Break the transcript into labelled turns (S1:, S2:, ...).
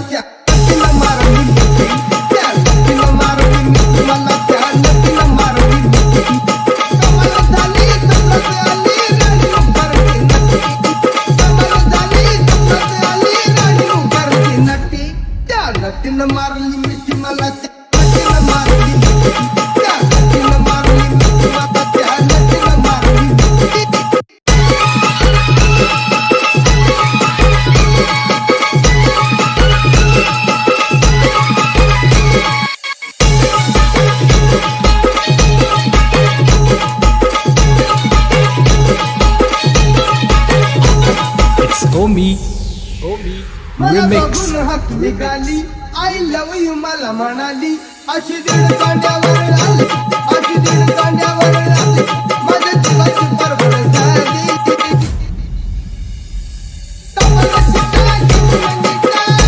S1: त्या नदीनं मारली मिठी, त्या नदीनं मारली मिठी मला, त्या नदीनं मारली मिठी. कमाल झाली जन्नत आली राणी उभारती नटी, कमाल झाली जन्नत आली राणी उभारती नटी. त्या नदीनं मारली मिठी मला, त्या नदीनं मारली मिठी, त्या नदीनं मारली मिठी मला, त्या नदीनं मारली मिठी.
S2: It's Omi
S1: मला
S2: Remix.
S1: बघून हसली गाली, आय लव यू मला म्हणाली, अशी दीड कांड्यावर आली, अशी दीड कांड्यावर आली, माझ्या जीवाची परवड